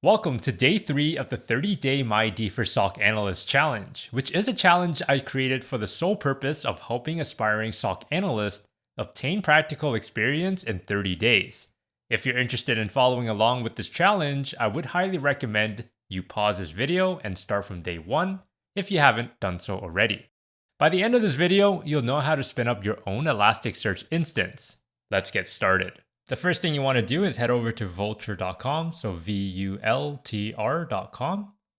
Welcome to day 3 of the 30-day MyDFIR SOC Analyst Challenge, which is a challenge I created for the sole purpose of helping aspiring SOC analysts obtain practical experience in 30 days. If you're interested in following along with this challenge, I would highly recommend you pause this video and start from day 1 if you haven't done so already. By the end of this video, you'll know how to spin up your own Elasticsearch instance. Let's get started. The first thing you want to do is head over to voucher.com, so vultr.com,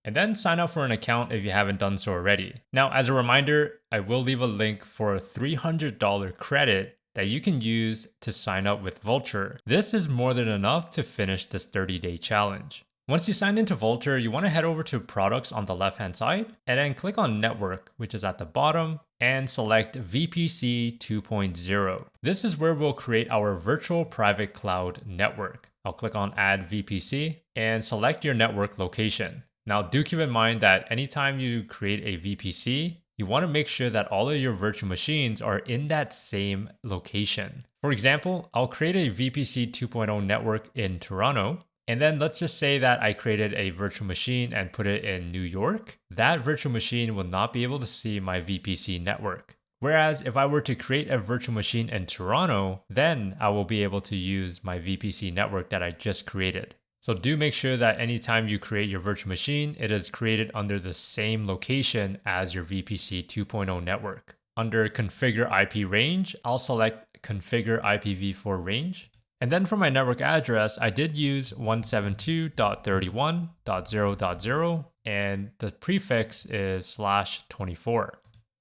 and then sign up for an account if you haven't done so already. Now, as a reminder, I will leave a link for a $300 credit that you can use to sign up with Vultr. This is more than enough to finish this 30-day challenge. Once you sign into Vultr, you want to head over to Products on the left-hand side, and then click on Network, which is at the bottom, and select VPC 2.0. This is where we'll create our virtual private cloud network. I'll click on Add VPC and select your network location. Now, do keep in mind that anytime you create a VPC, you want to make sure that all of your virtual machines are in that same location. For example, I'll create a VPC 2.0 network in Toronto. And then let's just say that I created a virtual machine and put it in New York. That virtual machine will not be able to see my VPC network. Whereas if I were to create a virtual machine in Toronto, then I will be able to use my VPC network that I just created. So do make sure that anytime you create your virtual machine, it is created under the same location as your VPC 2.0 network. Under Configure IP Range, I'll select Configure IPv4 Range. And then for my network address, I did use 172.31.0.0 and the prefix is /24.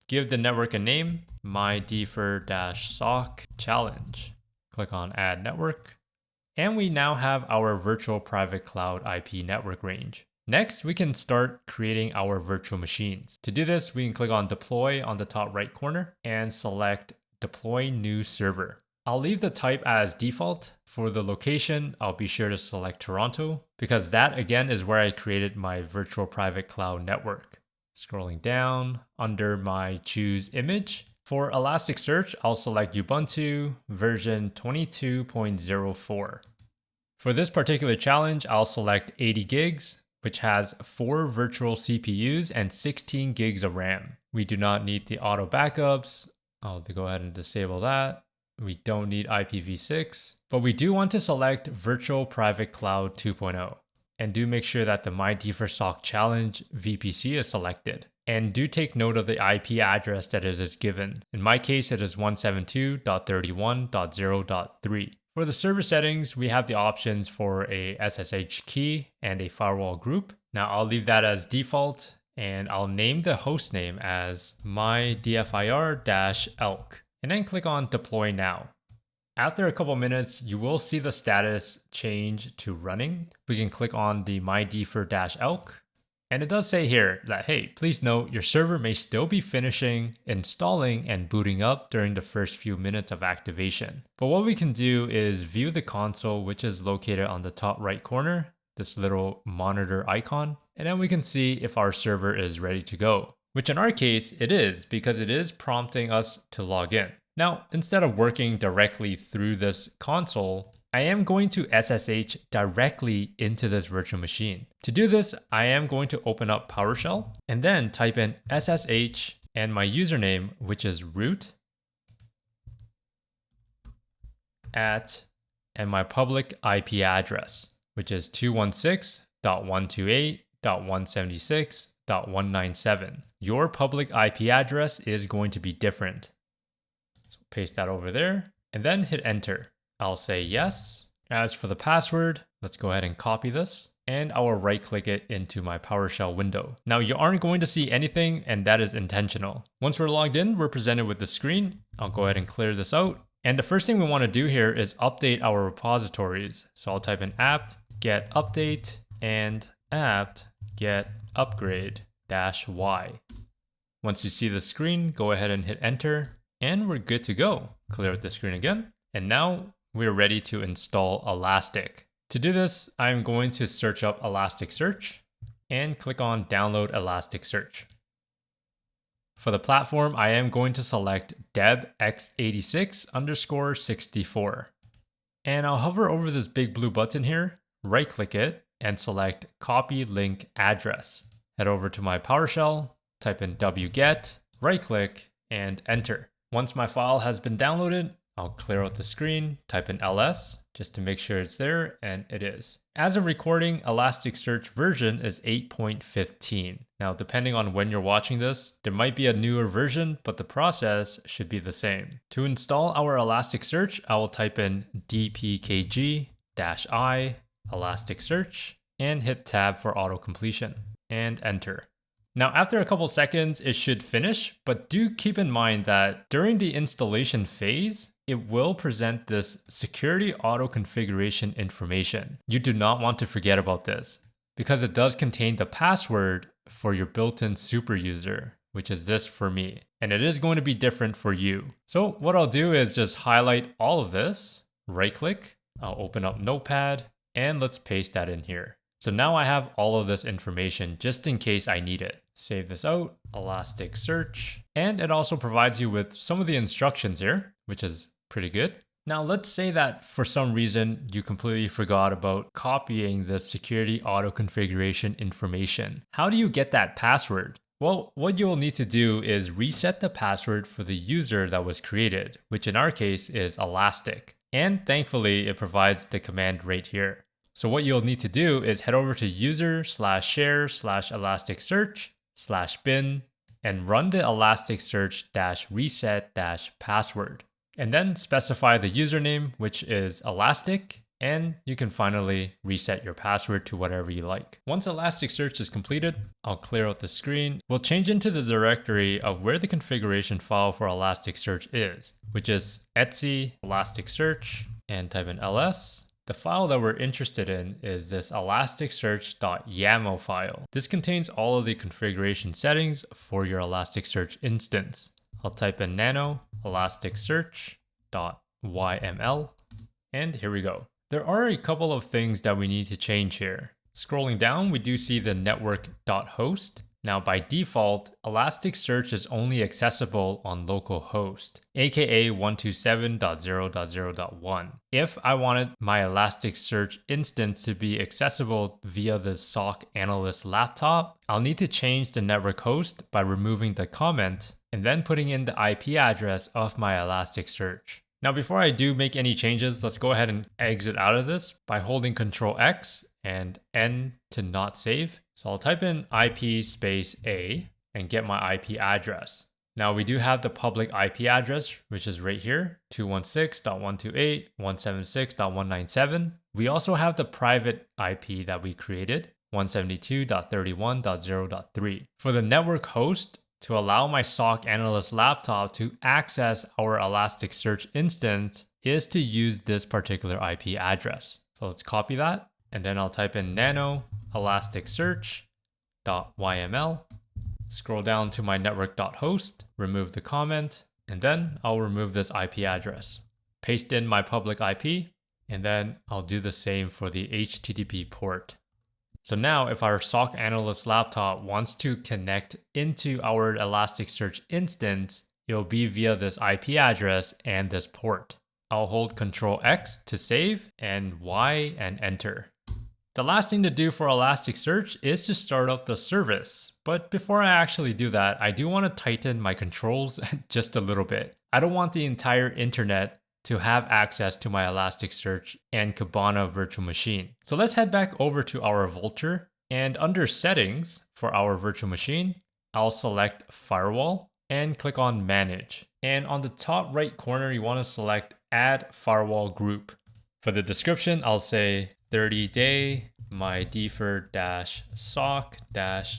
Give the network a name, MyDFIR SOC Challenge. Click on Add Network. And we now have our virtual private cloud IP network range. Next, we can start creating our virtual machines. To do this, we can click on Deploy on the top right corner and select Deploy New Server. I'll leave the type as default. For the location, I'll be sure to select Toronto because that again is where I created my virtual private cloud network. Scrolling down under my choose image. For Elasticsearch, I'll select Ubuntu version 22.04. For this particular challenge, I'll select 80 gigs, which has 4 virtual CPUs and 16 gigs of RAM. We do not need the auto backups. I'll go ahead and disable that. We don't need IPv6, but we do want to select Virtual Private Cloud 2.0. And do make sure that the MyDFIR SOC Challenge VPC is selected. And do take note of the IP address that it is given. In my case, it is 172.31.0.3. For the server settings, we have the options for a SSH key and a firewall group. Now I'll leave that as default, and I'll name the host name as MyDFIR-ELK. And then click on Deploy Now. After a couple minutes, you will see the status change to running. We can click on the MyDFIR-ELK. And it does say here that, hey, please note your server may still be finishing, installing, and booting up during the first few minutes of activation. But what we can do is view the console, which is located on the top right corner, this little monitor icon, and then we can see if our server is ready to go. Which in our case, it is because it is prompting us to log in. Now, instead of working directly through this console, I am going to SSH directly into this virtual machine. To do this, I am going to open up PowerShell and then type in SSH and my username, which is root @ and my public IP address, which is 216.128.176.197. Your public IP address is going to be different. So paste that over there and then hit enter. I'll say yes. As for the password, let's go ahead and copy this and I will right click it into my PowerShell window. Now you aren't going to see anything and that is intentional. Once we're logged in, we're presented with the screen. I'll go ahead and clear this out. And the first thing we want to do here is update our repositories. So I'll type in apt get update and apt get upgrade -y. Once you see the screen, go ahead and hit enter and we're good to go. Clear out the screen again. And now we're ready to install Elastic. To do this, I'm going to search up Elasticsearch and click on download Elasticsearch. For the platform, I am going to select deb x86_64. And I'll hover over this big blue button here, right click it, and select copy link address. Head over to my PowerShell, type in wget, right click, and enter. Once my file has been downloaded, I'll clear out the screen, type in ls just to make sure it's there, and it is. As of recording, Elasticsearch version is 8.15. Now, depending on when you're watching this, there might be a newer version, but the process should be the same. To install our Elasticsearch, I will type in dpkg-i Elasticsearch and hit tab for auto completion and enter. Now, after a couple seconds, it should finish, but do keep in mind that during the installation phase, it will present this security auto configuration information. You do not want to forget about this because it does contain the password for your built-in super user, which is this for me, and it is going to be different for you. So what I'll do is just highlight all of this, right click, I'll open up Notepad, and let's paste that in here. So now I have all of this information just in case I need it. Save this out, Elasticsearch, and it also provides you with some of the instructions here, which is pretty good. Now let's say that for some reason you completely forgot about copying the security auto configuration information. How do you get that password? Well, what you'll need to do is reset the password for the user that was created, which in our case is Elastic. And thankfully it provides the command right here. So what you'll need to do is head over to user/share/elasticsearch/bin and run the elasticsearch-reset-password. And then specify the username, which is Elastic, and you can finally reset your password to whatever you like. Once Elasticsearch is completed, I'll clear out the screen. We'll change into the directory of where the configuration file for Elasticsearch is, which is etc Elasticsearch, and type in ls. The file that we're interested in is this elasticsearch.yaml file. This contains all of the configuration settings for your Elasticsearch instance. I'll type in nano elasticsearch.yml, and here we go. There are a couple of things that we need to change here. Scrolling down, we do see the network.host. Now by default, Elasticsearch is only accessible on localhost, aka 127.0.0.1. If I wanted my Elasticsearch instance to be accessible via the SOC Analyst laptop, I'll need to change the network host by removing the comment and then putting in the IP address of my Elasticsearch. Now before I do make any changes, let's go ahead and exit out of this by holding Ctrl X and N to not save. So I'll type in IP space A and get my IP address. Now we do have the public IP address, which is right here, 216.128.176.197. We also have the private IP that we created, 172.31.0.3. For the network host, to allow my SOC Analyst laptop to access our Elasticsearch instance is to use this particular IP address. So let's copy that, and then I'll type in nano elasticsearch.yml, scroll down to my network.host, remove the comment, and then I'll remove this IP address. Paste in my public IP, and then I'll do the same for the HTTP port. So now if our SOC Analyst laptop wants to connect into our Elasticsearch instance, it'll be via this IP address and this port. I'll hold Ctrl X to save and Y and enter. The last thing to do for Elasticsearch is to start up the service. But before I actually do that, I do want to tighten my controls just a little bit. I don't want the entire internet to have access to my Elasticsearch and Kibana virtual machine. So let's head back over to our voucher, and under settings for our virtual machine, I'll select firewall and click on manage. And on the top right corner, you want to select add firewall group. For the description, I'll say 30-day MyDFIR SOC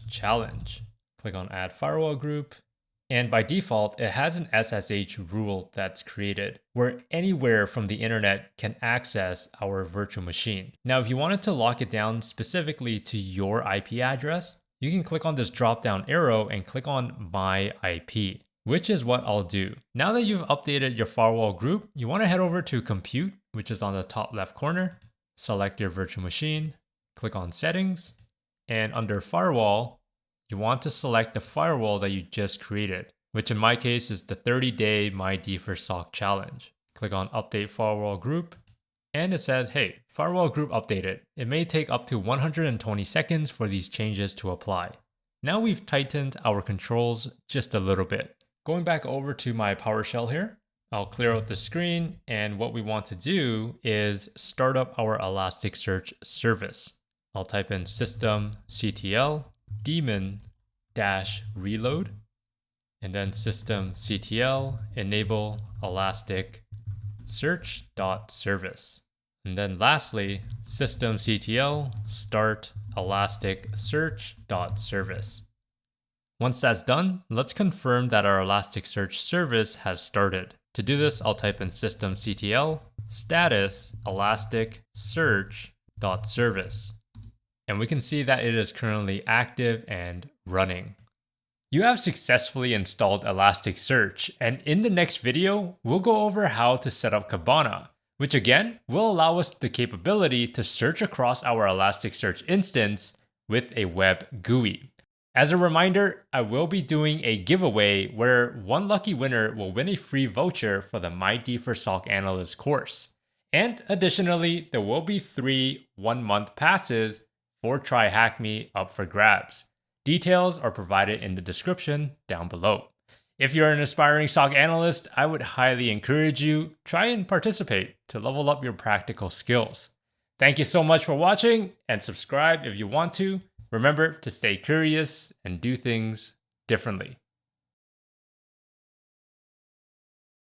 challenge. Click on add firewall group. And by default, it has an SSH rule that's created where anywhere from the internet can access our virtual machine. Now, if you wanted to lock it down specifically to your IP address, you can click on this drop-down arrow and click on My IP, which is what I'll do. Now that you've updated your firewall group, you want to head over to Compute, which is on the top left corner, select your virtual machine, click on Settings, and under Firewall, you want to select the firewall that you just created, which in my case is the 30-day MyDFIR SOC challenge. Click on Update Firewall Group, And it says, hey, firewall group updated. It may take up to 120 seconds for these changes to apply. Now we've tightened our controls just a little bit. Going back over to my PowerShell here, I'll clear out the screen, and what we want to do is start up our Elasticsearch service. I'll type in systemctl daemon-reload, and then systemctl enable elasticsearch.service. And then lastly, systemctl start elasticsearch.service. Once that's done, let's confirm that our Elasticsearch service has started. To do this, I'll type in systemctl status elasticsearch.service. And we can see that it is currently active and running. You have successfully installed Elasticsearch, and in the next video, we'll go over how to set up Kibana, which again will allow us the capability to search across our Elasticsearch instance with a web GUI. As a reminder, I will be doing a giveaway where one lucky winner will win a free voucher for the MyDFIR SOC Analyst Course. And additionally, there will be 3 one-month passes for TryHackMe up for grabs. Details are provided in the description down below. If you're an aspiring SOC analyst, I would highly encourage you try and participate to level up your practical skills. Thank you so much for watching, and subscribe if you want to. Remember to stay curious and do things differently.